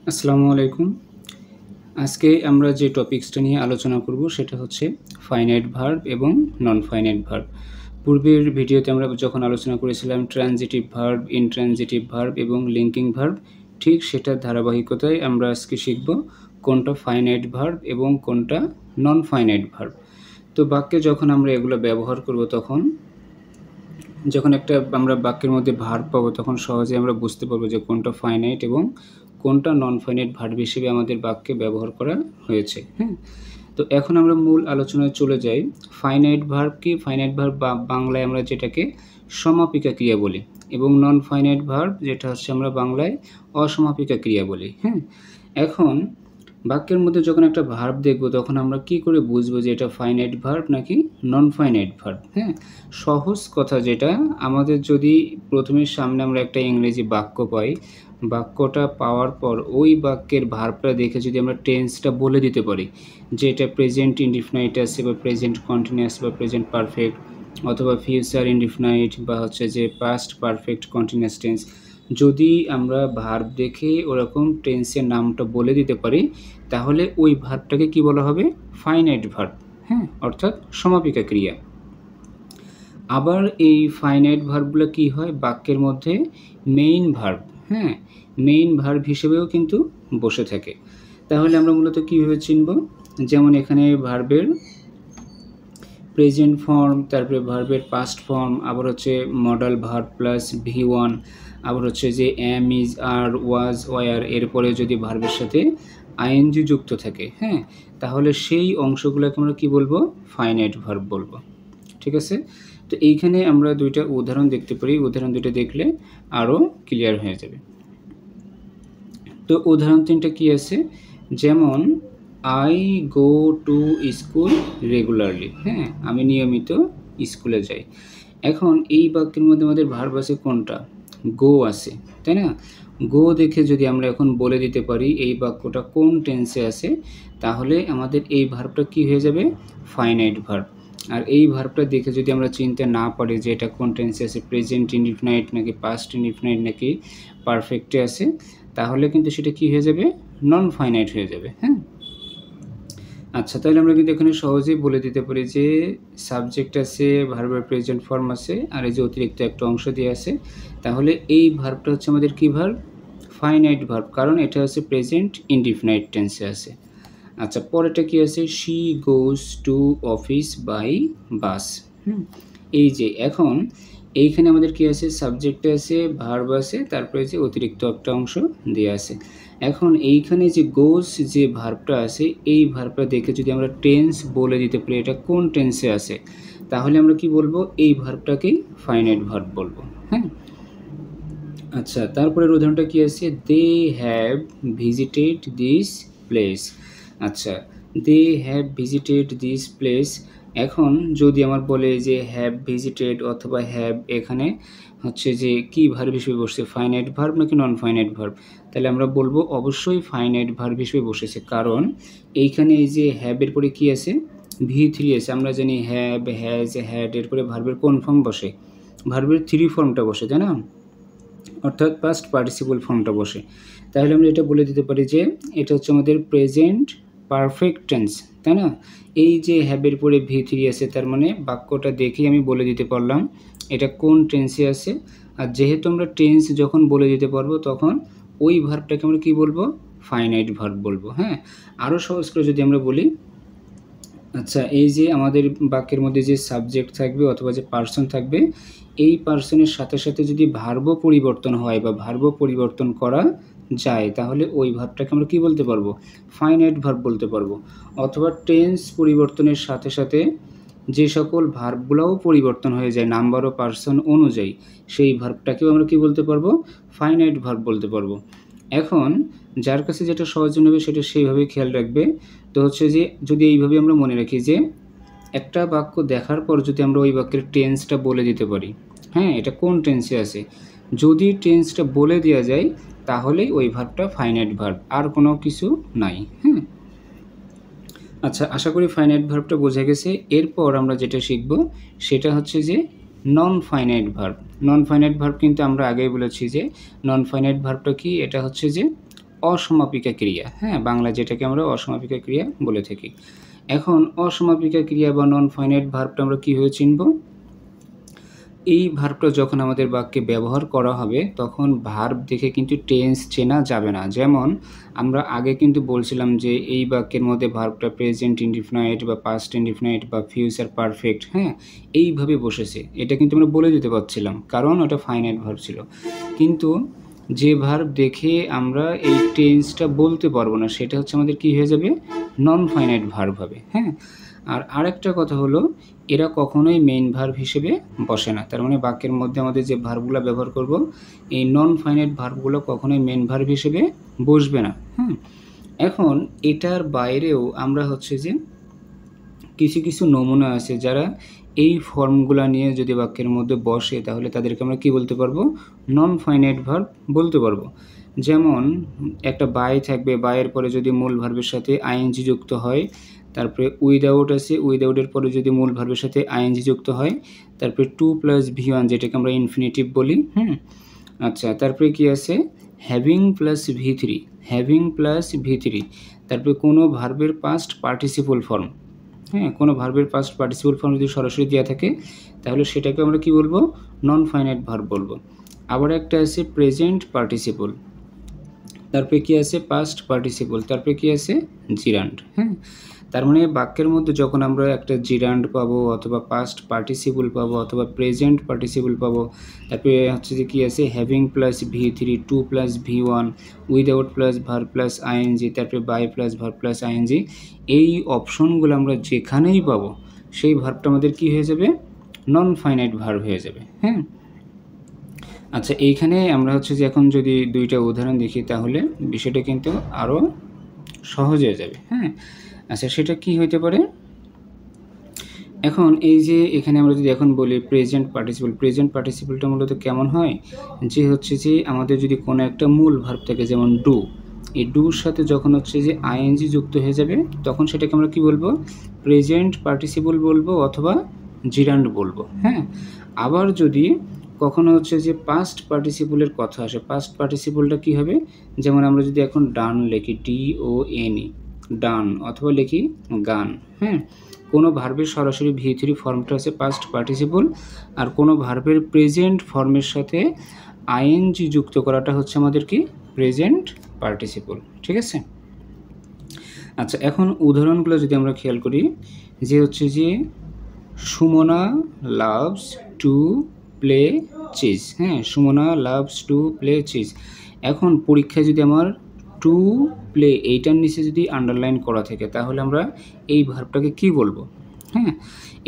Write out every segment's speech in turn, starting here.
আসসালামু আলাইকুম। আজকে আমরা যে টপিকসটা নিয়ে আলোচনা করব সেটা হচ্ছে ফাইনাইট ভার্ব এবং নন ফাইনাইট ভার্ব। পূর্বের ভিডিওতে আমরা যখন আলোচনা করেছিলাম ট্রানজিটিভ ভার্ব, ইনট্রানজিটিভ ভার্ব এবং লিঙ্কিং ভার্ব, ঠিক সেটার ধারাবাহিকতায় আমরা আজকে শিখব কোনটা ফাইনাইট ভার্ব এবং কোনটা নন ফাইনাইট ভার্ব। তো বাক্যে যখন আমরা এগুলো ব্যবহার করব যখন একটা আমরা বাক্যের মধ্যে ভার্ব পাবো তখন সহজে আমরা বুঝতে পারবো যে কোনটা ফাইনাইট এবং কোনটা নন ফাইনাইট ভার্ব হিসেবে আমাদের বাক্যে ব্যবহার করা হয়েছে। হ্যাঁ, তো এখন আমরা মূল আলোচনায় চলে যাই। ফাইনাইট ভার্ব কি? ফাইনাইট ভার্ব বাংলায় আমরা যেটাকে সমাপিকা ক্রিয়া বলি এবং নন ফাইনাইট ভার্ব যেটা হচ্ছে আমরা বাংলায় অসমাপিকা ক্রিয়া বলি। হ্যাঁ, এখন বাক্যের মধ্যে যখন একটা ভার্ব দেখব তখন আমরা কি করে বুঝবো যে এটা ফাইনাইট ভার্ব নাকি নন ফাইনাইট ভার্ব? হ্যাঁ, সহজ কথা যেটা, আমাদের যদি প্রথমে সামনে আমরা একটা ইংরেজি বাক্য পাই, বাক্যটা পাওয়ার পর ওই বাক্যের ভার্বটা দেখে যদি আমরা টেন্সটা বলে দিতে পারি যে এটা প্রেজেন্ট ইনডিফিনাইট আছে বা প্রেজেন্ট কন্টিনিউয়াস বা প্রেজেন্ট পারফেক্ট অথবা ফিউচার ইনডিফিনাইট বা হচ্ছে যে পাস্ট পারফেক্ট কন্টিনিউয়াস টেন্স, যদি আমরা ভার্ব দেখে ওরকম টেন্সের নামটা বলে দিতে পারি তাহলে ওই ভার্বটাকে কি বলা হবে? Finite verb. হ্যাঁ, অর্থাৎ সমাপিকা ক্রিয়া। আবার এই ফাইনাইট ভার্বগুলো কি হয়? বাক্যের মধ্যে মেইন ভার্ব, হ্যাঁ, মেইন ভার্ব হিসেবেও কিন্তু বসে থাকে। তাহলে আমরা মূলত কীভাবে চিনব? যেমন এখানে ভার্বের প্রেজেন্ট ফর্ম, তারপরে ভার্বের পাস্ট ফর্ম, আবার হচ্ছে মডাল ভার্ব প্লাস V1, আবার হচ্ছে যে am, is, are, was, were, এরপরে যদি ভার্বের সাথে আইএনজি যুক্ত থাকে, হ্যাঁ, তাহলে সেই অংশগুলোকে আমরা কি বলবো? ফাইনাইট ভার্ব বলবো। ঠিক আছে, তো এইখানে আমরা দুইটা উদাহরণ দেখতে পারি, উদাহরণ দুইটা দেখলে আরও ক্লিয়ার হয়ে যাবে। তো উদাহরণ তিনটা কি আছে? যেমন I go to school regularly, হ্যাঁ, আমি নিয়মিত স্কুলে যাই। এখন এই বাক্যের মধ্যে আমাদের ভার্ব আছে কোনটা? গো আছে, তাই না? গো দেখে যদি আমরা এখন বলে দিতে পারি এই বাক্যটা কোন টেন্সে আছে, তাহলে আমাদের এই ভার্বটা কি হয়ে যাবে? Finite verb. আর এই ভার্বটা দেখে যদি আমরা চিনতে না পারি যে এটা কোন টেন্সে আছে, প্রেজেন্ট ইনডিফিনাইট নাকি পাস্ট ইনডিফিনাইট নাকি পারফেক্টে আছে, তাহলে কিন্তু সেটা কি হয়ে যাবে? নন ফাইনাইট হয়ে যাবে। হ্যাঁ, আচ্ছা, তাহলে আমরা কিন্তু এখানে সহজেই বলে দিতে পারি যে সাবজেক্ট আছে, ভার্বের প্রেজেন্ট ফর্ম আছে, আর এই যে অতিরিক্ত একটা অংশ দিয়ে আছে, তাহলে এই ভার্বটা হচ্ছে আমাদের কি ভার্ব? ফাইনাইট ভার্ব, কারণ এটা হচ্ছে প্রেজেন্ট ইনডিফিনাইট টেন্সে আছে। আচ্ছা, পরেরটা কি আছে? She goes to office by bus. এই যে এখন এইখানে আমাদের কি আছে? সাবজেক্ট আছে, ভার্ব আছে, তারপরে যে অতিরিক্ত একটা অংশ দিয়ে আছে। এখন এইখানে যে গোজ যে ভার্বটা আছে, এই ভার্বটা দেখে যদি আমরা টেন্স বলে দিতে পারি এটা কোন টেন্সে আছে, তাহলে আমরা কি বলবো? এই ভার্বটাকেই ফাইনাইট ভার্ব বলবো। হ্যাঁ, আচ্ছা, তারপরের উদাহরণটা কি আছে? They have visited this place. আচ্ছা, they have visited this place, এখন যদি আমার বলে যে হ্যাভ ভিজিটেড অথবা হ্যাভ, এখানে হচ্ছে যে কি ভার্ব হিসেবে বসছে? ফাইনাইট ভার্ব নাকি নন ফাইনাইট ভার্ব? তাহলে আমরা বলবো অবশ্যই ফাইনাইট ভার্ব হিসেবে বসেছে, কারণ এইখানে এই যে হ্যাভের পরে কি আছে? V3 আছে। আমরা জানি হ্যাভ, হ্যাজ, হ্যাড, এরপরে ভার্বের কোন ফর্ম বসে? ভার্বের 3 ফর্মটা বসে, তাই না? অর্থাৎ পাস্ট পার্টিসিপল ফর্মটা বসে। তাহলে আমরা এটা বলে দিতে পারি যে এটা হচ্ছে আমাদের প্রেজেন্ট পারফেক্ট টেন্স, তাই না? এই যে হ্যাবের পরে V3 আছে, তার মানে বাক্যটা দেখেই আমি বলে দিতে পারলাম এটা কোন টেন্সে আছে। আর যেহেতু আমরা টেন্স যখন বলে দিতে পারবো তখন ওই ভার্বটাকে আমরা কি বলবো? ফাইনাইট ভার্ব বলবো। হ্যাঁ, আরও সহজ করে যদি আমরা বলি, আচ্ছা, এই যে আমাদের বাক্যের মধ্যে যে সাবজেক্ট থাকবে অথবা যে পার্সন থাকবে, এই পার্সনের সাথে সাথে যদি ভার্বও পরিবর্তন হয় বা ভার্বও পরিবর্তন করা যায়, তাহলে ওই ভার্বটাকে আমরা কি বলতে পারবো? ফাইনাইট ভার্ব বলতে পারবো। অথবা টেন্স পরিবর্তনের সাথে সাথে যে সকল ভার্বগুলোও পরিবর্তন হয়ে যায় নাম্বার ও পার্সন অনুযায়ী, সেই ভার্বটাকেও আমরা কি বলতে পারবো? ফাইনাইট ভার্ব বলতে পারবো। এখন যার কাছে যেটা সহজ হবে সেটা সেইভাবে খেয়াল রাখবে। তো হচ্ছে যে যদি এইভাবে আমরা মনে রাখি যে একটা বাক্য দেখার পর যদি আমরা ওই বাক্যের টেন্সটা বলে দিতে পারি, হ্যাঁ, এটা কোন টেন্সে আছে, যদি টেন্সটা বলে দেওয়া যায় তাহলেই ওই ভার্বটা ফাইনাইট ভার্ব, আর কোনো কিছু নাই। হ্যাঁ, আচ্ছা, আশা করি ফাইনাইট ভার্বটা বোঝা গেছে। এরপর আমরা যেটা শিখব সেটা হচ্ছে যে non finite verb. Non finite verb কিন্তু আমরা আগেই বলেছি যে নন ফাইনাইট ভার্বটা কি? এটা হচ্ছে যে অসমাপিকা ক্রিয়া, হ্যাঁ, বাংলা যেটাকে আমরা অসমাপিকা ক্রিয়া বলে থাকি। এখন অসমাপিকা ক্রিয়া বা নন ফাইনাইট ভার্বটা আমরা কীভাবে চিনব? এই ভার্বটা যখন আমাদের বাক্যে ব্যবহার করা হবে তখন ভার্ব দেখে কিন্তু টেন্স চেনা যাবে না। যেমন আমরা আগে কিন্তু বলছিলাম যে এই বাক্যের মধ্যে ভার্বটা প্রেজেন্ট ইনডিফিনাইট বা পাস্ট ইনডিফিনাইট বা ফিউচার পারফেক্ট, হ্যাঁ, এইভাবে বসেছে। এটা কিন্তু আমরা বলে দিতে পারছিলাম, কারণ ওটা ফাইনাইট ভার্ব ছিল। কিন্তু যে ভার্ব দেখে আমরা এই টেন্সটা বলতে পারবো না সেটা হচ্ছে আমাদের কী হয়ে যাবে? নন ফাইনাইট ভার্ব হবে, হ্যাঁ। আর আরেকটা কথা হলো, এরা কখনোই মেইন ভার্ব হিসেবে বসে না। তার মানে বাক্যের মধ্যে আমাদের যে ভার্বগুলো ব্যবহার করব, এই নন ফাইনাইট ভার্বগুলো কখনোই মেইন ভার্ব হিসেবে বসবে না, হ্যাঁ। এখন এটার বাইরেও আমরা হচ্ছে যে কিছু কিছু নমুনা আছে যারা এই ফর্মগুলো নিয়ে যদি বাক্যের মধ্যে বসে তাহলে তাদেরকে আমরা কি বলতে পারবো? নন ফাইনাইট ভার্ব বলতে পারবো। যেমন একটা বাই থাকবে, বাইয়ের পরে যদি মূল ভার্বের সাথে আইএনজি যুক্ত হয়, তারপরে উইদাউট আছে, উইদাউটের পরে যদি মূল ভার্বের সাথে আইএনজি যুক্ত হয়, তারপরে 2 + V1 যেটাকে আমরা ইনফিনিটিভ বলি, আচ্ছা, তারপরে কি আছে? Having plus V3, having plus V3, তারপরে কোনো ভার্বের পাস্ট পার্টিসিপল ফর্ম, হ্যাঁ, কোনো ভার্বের পাস্ট পার্টিসিপল ফর্ম যদি সরাসরি দেওয়া থাকে তাহলে সেটাকে আমরা কি বলবো? নন ফাইনাইট ভার্ব বলবো। আবার একটা আছে প্রেজেন্ট পার্টিসিপল, তারপরে কি আছে? পাস্ট পার্টিসিপল, তারপরে কি আছে? জিরান্ড, হ্যাঁ। তার মানে বাক্যের মধ্যে যখন আমরা একটা জিরান্ড পাবো অথবা পাস্ট পার্টিসিপল পাবো অথবা প্রেজেন্ট পার্টিসিপল পাবো, তারপরে হচ্ছে যে কী আছে? Having plus V3, 2 + V1, without plus verb plus ING, তারপরে by plus verb plus ING, এই অপশনগুলো আমরা যেখানেই পাবো সেই ভার্বটা আমাদের কি হয়ে যাবে? নন ফাইনাইট ভার্ব হয়ে যাবে, হ্যাঁ। আচ্ছা, এইখানে আমরা হচ্ছে যে এখন যদি দুইটা উদাহরণ দেখি তাহলে বিষয়টা কিন্তু আরও সহজ হয়ে যাবে, হ্যাঁ। আচ্ছা, সেটা কি হইতে পারে? এখন এই যে এখানে আমরা যদি এখন বলি প্রেজেন্ট পার্টিসিপল, প্রেজেন্ট পার্টিসিপলটা মূলত কেমন হয়? যে হচ্ছে যে আমাদের যদি কোনো একটা মূল ভার্ব থাকে, যেমন ডু, এই ডুর সাথে যখন হচ্ছে যে আইএনজি যুক্ত হয়ে যাবে তখন সেটাকে আমরা কি বলবো? প্রেজেন্ট পার্টিসিপল বলবো অথবা জিরান্ড বলবো, হ্যাঁ। আবার যদি কখনো হচ্ছে যে পাস্ট পার্টিসিপলের কথা আসে, পাস্ট পার্টিসিপলটা কী হবে? যেমন আমরা যদি এখন ডান লিখি, DONE, ডান, অথবা লিখি গান, হ্যাঁ। কোনো ভার্বের সরাসরি V3 ফর্মটা হচ্ছে পাস্ট পার্টিসিপল, আর কোনো ভার্বের প্রেজেন্ট ফর্মের সাথে আইএনজি যুক্ত করাটা হচ্ছে আমাদের কি? প্রেজেন্ট পার্টিসিপল, ঠিক আছে। আচ্ছা, এখন উদাহরণগুলো যদি আমরা খেয়াল করি, যে হচ্ছে যে Sumana loves to play chess, হ্যাঁ, Sumana loves to play chess. এখন পরীক্ষায় যদি আমার টু প্লে এইটার নিচে যদি আন্ডারলাইন করা থাকে তাহলে আমরা এই ভার্বটাকে কি বলবো? হ্যাঁ,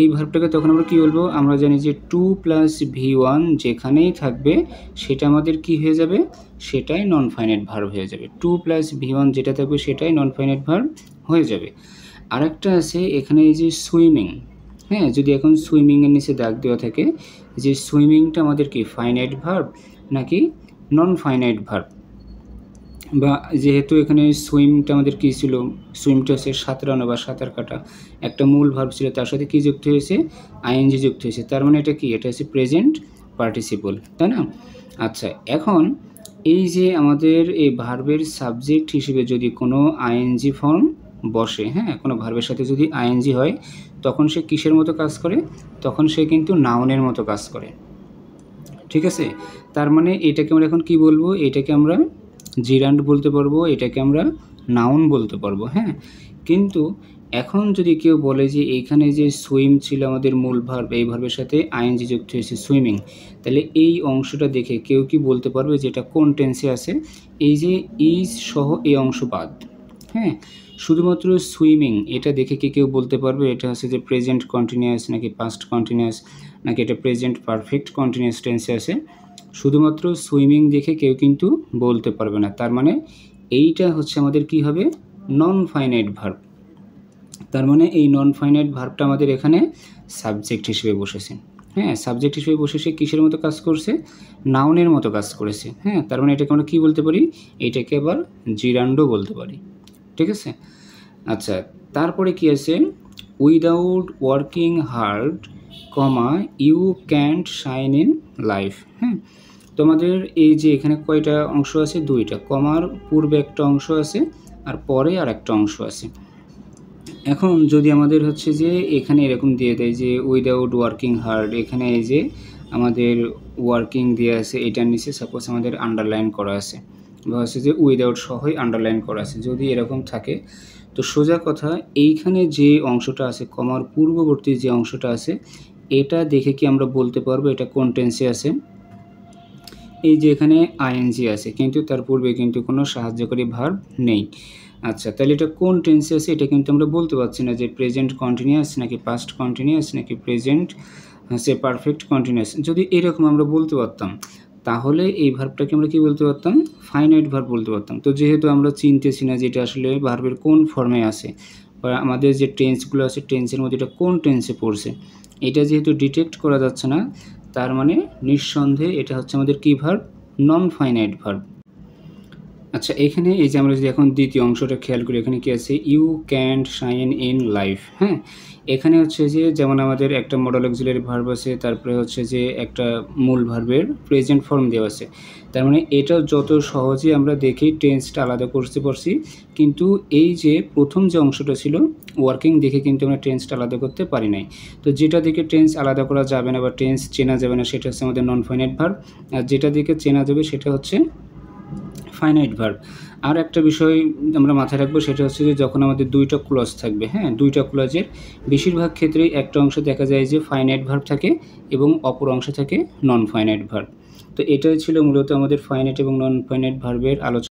এই ভার্বটাকে তখন আমরা কি বলবো? আমরা জানি যে 2 + V1 যেখানেই থাকবে সেটা আমাদের কি হয়ে যাবে? সেটাই নন ফাইনাইট ভার্ব হয়ে যাবে। 2 + V1 যেটা থাকবে সেটাই নন ফাইনাইট ভার্ব হয়ে যাবে। আরেকটা আছে এখানে, এই যে সুইমিং, হ্যাঁ, যদি এখন সুইমিংয়ের নিচে দাগ দেওয়া থাকে, যে সুইমিংটা আমাদের কি ফাইনাইট ভার্ব নাকি নন ফাইনাইট ভার্ব? বা যেহেতু এখানে সুইমটা আমাদের কী ছিল? সুইমটা হচ্ছে সাঁতরানো বা সাঁতার কাটা, একটা মূল ভার্ব ছিল, তার সাথে কী যুক্ত হয়েছে? আইএনজি যুক্ত হয়েছে। তার মানে এটা কি? এটা হচ্ছে প্রেজেন্ট পার্টিসিপল, তাই না? আচ্ছা, এখন এই যে আমাদের এই ভার্বের সাবজেক্ট হিসেবে যদি কোনো আইএনজি ফর্ম বসে, হ্যাঁ, কোনো ভার্বের সাথে যদি আইএনজি হয় তখন সে কিসের মতো কাজ করে? তখন সে কিন্তু নাউনের মতো কাজ করে, ঠিক আছে। তার মানে এটাকে আমরা এখন কি বলবো? এটাকে আমরা জিরান্ড বলতে পারবো, এটাকে আমরা নাউন বলতে পারবো, হ্যাঁ। কিন্তু এখন যদি কেউ বলে যে এইখানে যে সুইম ছিল আমাদের মূল ভার্ব, এই ভার্বের সাথে আইএনজি যুক্ত হয়েছে সুইমিং, তাহলে এই অংশটা দেখে কেউ কি বলতে পারবে যে এটা কোন টেন্সে আছে? এই যে ইজ সহ এই অংশ বাদ, হ্যাঁ, শুধুমাত্র সুইমিং এটা দেখে কি কেউ বলতে পারবে এটা হচ্ছে যে প্রেজেন্ট কন্টিনিউয়াস নাকি পাস্ট কন্টিনিউয়াস নাকি এটা প্রেজেন্ট পারফেক্ট কন্টিনিউয়াস টেন্সে আছে? শুধুমাত্র সুইমিং দেখে কেউ কিন্তু বলতে পারবে না। তার মানে এইটা হচ্ছে আমাদের কি হবে? Non finite verb. তার মানে এই নন ফাইনাইট ভার্বটা আমাদের এখানে সাবজেক্ট হিসেবে বসেছে, হ্যাঁ, সাবজেক্ট হিসেবে বসেছে কিসের মতো কাজ করছে? নাউনের মতো কাজ করেছে, হ্যাঁ। তার মানে এটাকে আমরা কী বলতে পারি? এটাকে আবার জিরান্ডও বলতে পারি, ঠিক আছে। আচ্ছা, তারপরে কি আছে? Without working hard, you can't shine in life, হ্যাঁ। তো আমাদের এই যে এখানে কয়টা অংশ আছে, দুইটা, কমার পূর্বে একটা অংশ আছে আর পরে আর একটা অংশ আছে। এখন যদি আমাদের হচ্ছে যে এখানে এরকম দিয়ে দেয় যে উইদাউট ওয়ার্কিং হার্ড, এখানে এই যে আমাদের ওয়ার্কিং দেওয়া আছে, এটার নিচে সাপোজ আমাদের আন্ডারলাইন করা আছে বা হচ্ছে যে উইদাউট সহই আন্ডারলাইন করা আছে, যদি এরকম থাকে তো সোজা কথা এইখানে যে অংশটা আছে, কমার পূর্ববর্তী যে অংশটা আছে, এটা দেখে কি আমরা বলতে পারবো এটা কোন টেন্সে আছে? এই যে এখানে আইএনজি আছে কিন্তু তার পূর্বে কিন্তু কোনো সাহায্যকারী ভার্ব নেই। আচ্ছা, তাহলে এটা কোন টেন্সে আছে এটা কিন্তু আমরা বলতে পারছি না যে প্রেজেন্ট কন্টিনিউয়াস নাকি পাস্ট কন্টিনিউয়াস নাকি প্রেজেন্ট সে পারফেক্ট কন্টিনিউয়াস। যদি এরকম আমরা বলতে পারতাম তাহলে এই ভার্বটাকে আমরা কি বলতে পারতাম? ফাইনাইট ভার্ব বলতে পারতাম। তো যেহেতু আমরা চিনতেছি না যে এটা আসলে ভার্বের কোন ফর্মে আছে বা আমাদের যে টেন্সগুলো আছে টেন্সের মধ্যে এটা কোন টেন্সে পড়ছে, এটা যেহেতু ডিটেক্ট করা যাচ্ছে না, তার মানে নিঃসন্দেহে এটা হচ্ছে আমাদের কি ভার্ব? Non finite verb. আচ্ছা, এখানে এই যে আমরা যদি এখন দ্বিতীয় অংশটা খেয়াল করি, এখানে কি আছে? You can shine in life. হ্যাঁ, এখানে হচ্ছে যে যেমন আমাদের একটা মডেল অক্সিলারি ভার্ব আছে, তারপরে হচ্ছে যে একটা মূল ভার্বের প্রেজেন্ট ফর্ম দেওয়া আছে। তার মানে এটা যত সহজে আমরা দেখেই টেন্সটা আলাদা করতে পারছি, কিন্তু এই যে প্রথম যে অংশটা ছিল ওয়ার্কিং দেখে কিন্তু আমরা টেন্সটা আলাদা করতে পারি নাই। তো যেটা দিকে টেন্স আলাদা করা যাবে না বা টেন্স চেনা যাবে না সেটা হচ্ছে আমাদের নন ফাইনাইট ভার্ব, আর যেটা দিকে চেনা যাবে সেটা হচ্ছে ফাইনাইট ভার্ব। আর একটা বিষয় আমরা মাথায় রাখবো, সেটা হচ্ছে যে যখন আমাদের দুইটা ক্লজ থাকবে, হ্যাঁ, দুইটা ক্লজের বেশিরভাগ ক্ষেত্রেই একটা অংশ দেখা যায় যে ফাইনাইট ভার্ব থাকে এবং অপর অংশ থাকে নন ফাইনাইট ভার্ব। তো এটাই ছিল মূলত আমাদের ফাইনাইট এবং নন ফাইনাইট ভার্বের আলোচনা।